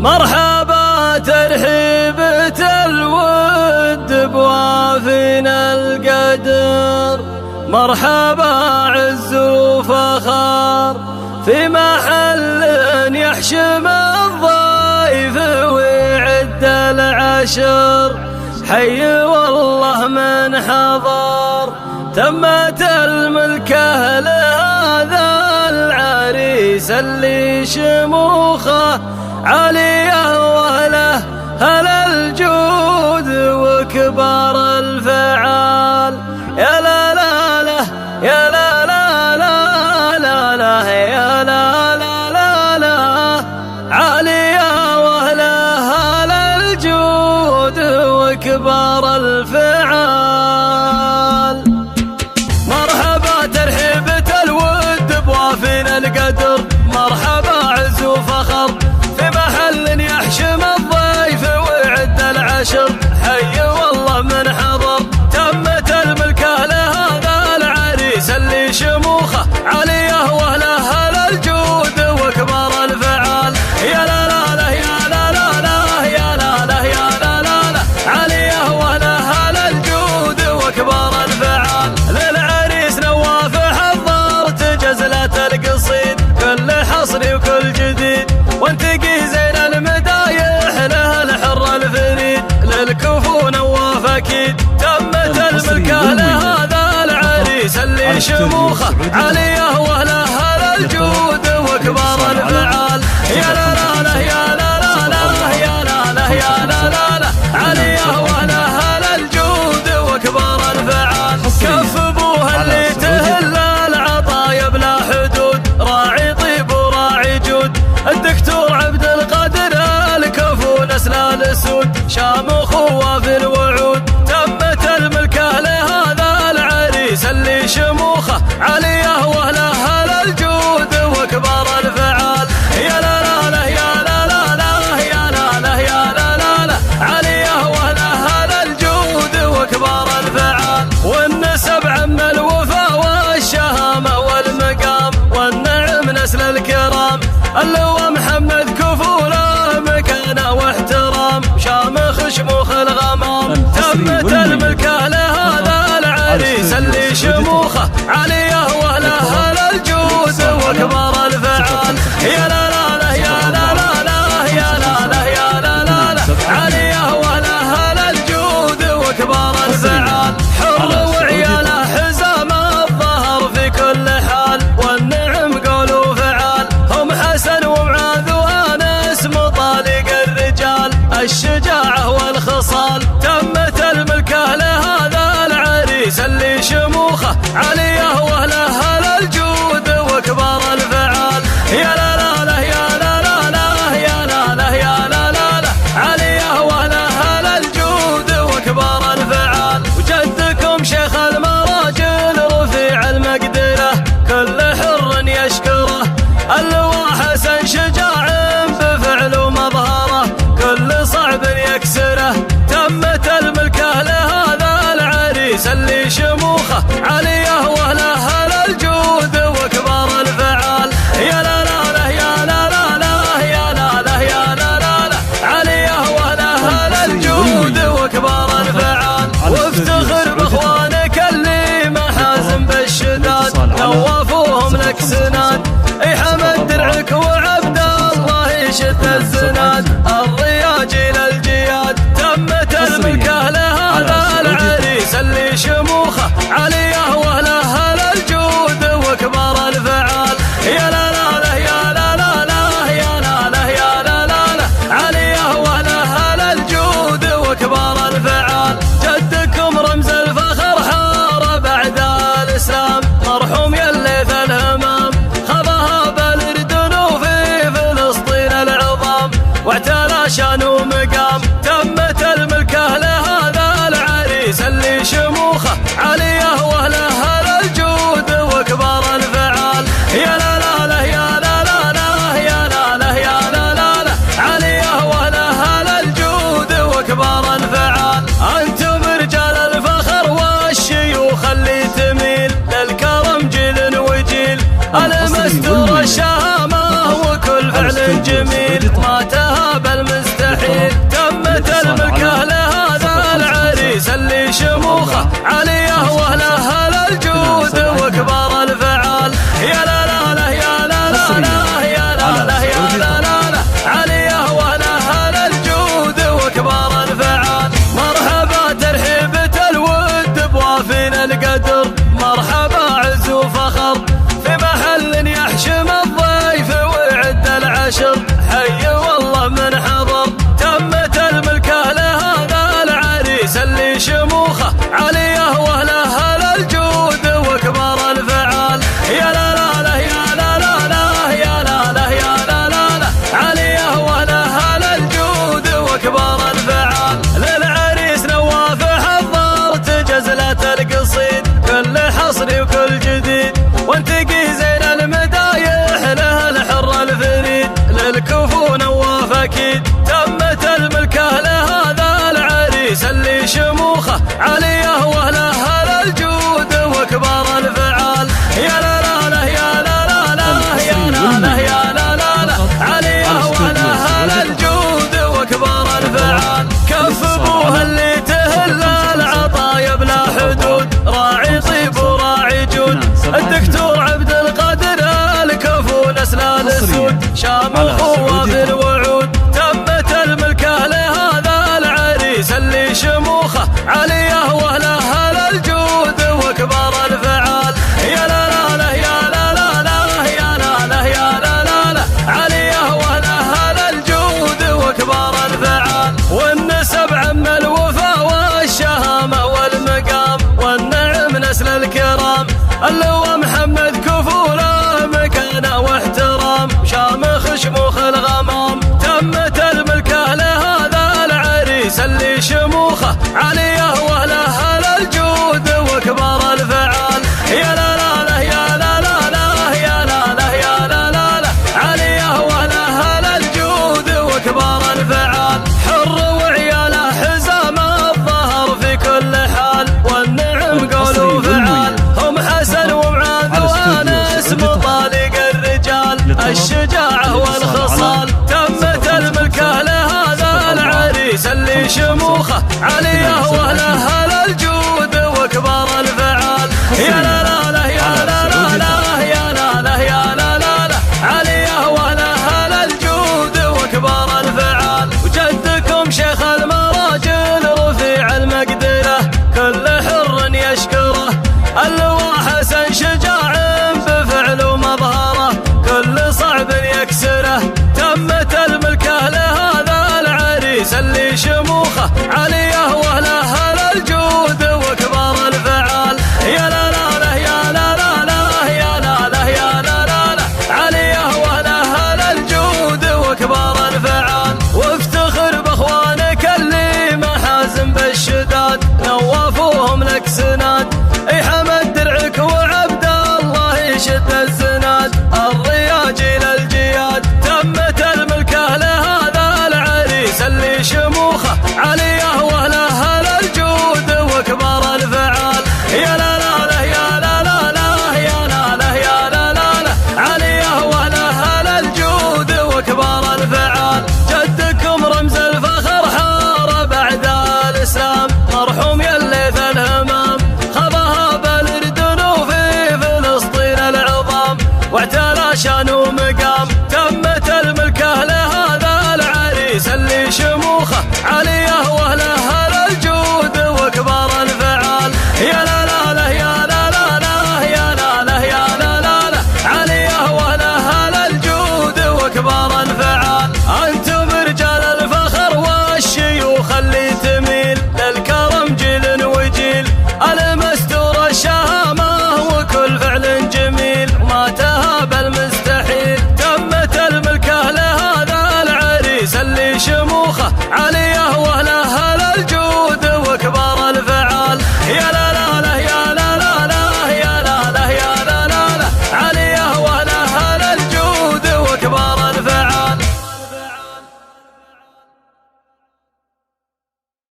مرحبا ترحيبة الود بوافينا القدر، مرحبا عز وفخر في محل يحشم الضيف ويعد العشر. حي والله من حضر تمت الملكة لهذا العريس اللي شموخه عالية وله هل الجود وكبار الفعال. يا لا لا لا يا لا لا لا لا لا يا لا لا لا لا عالية وله هل الجود وكبار الفعال. مرحبا ترحيبة الود بوافينا القدر، مرحبا عز وفخر في محل يحشم الضيف ويعد العشر. حي والله من حضر تمت الملكة لهذا العريس اللي شموخه عالية وله هل الجود وكبار الفعال. يا لا لا لا يا لا لا لا يا لا لا يا لا لا لا عالية وله هل الجود وكبار الفعال. للعريس نواف حضرت جزلة القصيد كل حصري وكل جديد، وانتقي زين المدايح له الحر الفريد. للكفو نواف اكيد تمت الملكة لهذا العريس اللي شموخه عالية وله هل الجود وكبار الفعال. يا لا لا لا يا لا لا لا يا لا لا يا لا لا لا عالية وله هل الجود وكبار الفعال. كف ابوها اللي تهل العطايا بلا حدود، راعي طيب وراعي جود الدكتور عبد القادر الكفو نسل الاسود. شامخ وفي الوعود تمت الملكة لهذا العريس اللي شموخه عالية وله هل الجود وكبار الفعال. يا لا لا لا يا لا لا لا يا لا لا يا لا لا لا عالية وله هل الجود وكبار الفعال. والنسب عم الوفا والشهامة والمقام والنعم نسل الكرام. اللواء محمد كفوله مكانه واحترام، شامخ شموخ الغمام تمت الملكة لهذا العريس اللي شموخه عالية وله هل الجود وكبار الفعال. يا لا لا لا يا لا لا لا يا لا لا يا لا لا لا عالية وله هل الجود وكبار الفعال. حر وعياله حزام الظهر في كل حال والنعم قول وفعال. هم حسن ومعاذ وانس مطالق الرجال، الشجاعة والخصال تمت الملكة لهذا العريس اللي شموخه عالية وله هل الجود وكبار الفعال. يا لا لا لا يا لا لا لا يا لا لا يا لا لا لا عالية وله هل الجود وكبار الفعال. وجدكم شيخ المراجل رفيع المقدرة كل حر يشكره، اللواء حسن شجاع بفعل ومظهره كل صعب يكسره. تمت الملكة لهذا العريس اللي شموخه عالية وله هل الجود وكبار الفعال. يا لا لا لا يا لا لا لا يا لا لا يا لا لا لا عالية وله هل الجود وكبار الفعال. وافتخر باخوانك اللي محازم بالشداد نوافوهم لك سناد. اي حمد درعك وعبد الله يشد الزناد الرياجي للجياد. تمت الملكة لهذا العريس اللي شموخه عالية وله هل الجود وكبار الفعال. يا لا لا لا يا لا لا لا يا لا لا يا لا لا لا عالية وله هل الجود وكبار الفعال. جدكم رمز الفخر حار بعد الإسلام، مرحوم يا الليث الهمام خضها بالأردن وفي فلسطين العظام واعتلى شان ومقام. تمت الملكة لهذا العريس اللي شموخه عالية وله هل الجود وكبار الفعال. يا لا لا لا يا لا لا لا يا لا لا يا لا لا لا عالية وله هل الجود وكبار الفعال. أنتم رجال الفخر والشيوخ اللي تميل للكرم جيل وجيل، المستور الشهامة وكل فعل جميل ما تهاب اي والله من حضر. تمت الملكة لهذا العريس اللي شموخه عليه واهله الجود وكبار الفعال. يا لا لا لا يا لا لا لا يا لا لا يا لا لا لا عليه واهله الجود وكبار الفعال. للعريس نواف حضرت جزلة القصيد كل حصري وكل جديد، وانتقي زين المدايح له الحر الفريد. للكفو نواف اكيد تمت الملكة لهذا العريس اللي شموخه عليه واهله الجود وكبار الفعال. يا لا لا لا يا لا لا لا يا لا لا يا لا لا لا عليه واهله الجود وكبار الفعال. كف ابوها اللي تهل العطايا بلا حدود، راعي طيب وراعي جود الدكتور عبد القادر الكفو نسل الاسود، شامخ وفي الوعود. تمت الملكة لهذا العريس اللي شموخه عليه واهله الجود وكبار الفعال. يا لا لا لا يا لا لا لا يا لا لا يا لا لا لا عليه واهله الجود وكبار الفعال. والنسب عم الوفا والشهامة والمقام والنعم نسل الكرام. اللواء محمد كفو له مكانه واحترام، شامخ شموخ الغمام. تمت الملكة لهذا العريس اللي شموخه عليه واهله الجود وكبار الفعال. يا لا لا لا يا لا لا لا يا لا لا يا لا لا لا عليه واهله الجود وكبار الفعال. حر وعياله حزام الظهر في كل حال، والنعم قول وفعال. هم حسن ومعاذ وانس مطالق الرجال، الشجاعة والخصال. تمت الملكة لهذا العريس اللي شموخه عليه واهله الجود وكبار الفعال. يا لا لا لا يا لا لا لا يا لا لا يا لا لا لا عليه واهله الجود وكبار الفعال. وجدكم شيخ المراجل رفيع المقدرة كل حر يشكره، اللواء حسن شجاع بفعل ومظهره كل صعب يكسره. تمت الملكة لهذا العريس اللي شموخه عليه واهله الجود وكبار الفعال. يا لا لا لا يا لا لا لا يا لا لا يا لا لا لا عليه واهله الجود وكبار الفعال. وافتخر باخوانك اللي محازم بالشداد، نوافوهم لك سناد. اي حمد درعك وعبد الله يشد الزناد، الرياجي للجياد. تمت الملكة لهذا العريس اللي شموخه عليه واهله الجود وكبار الفعال. يا لا لا لا يا لا لا لا يا لا لا يا لا لا لا عليه واهله الجود وكبار الفعال. جدكم رمز الفخر حار بعد الاسلام، مرحوم يليث الهمام. خضها بالاردن وفي فلسطين العظام، واعتلى شان ومقام. تمت الملكة لهذا العريس اللي شموخه عليه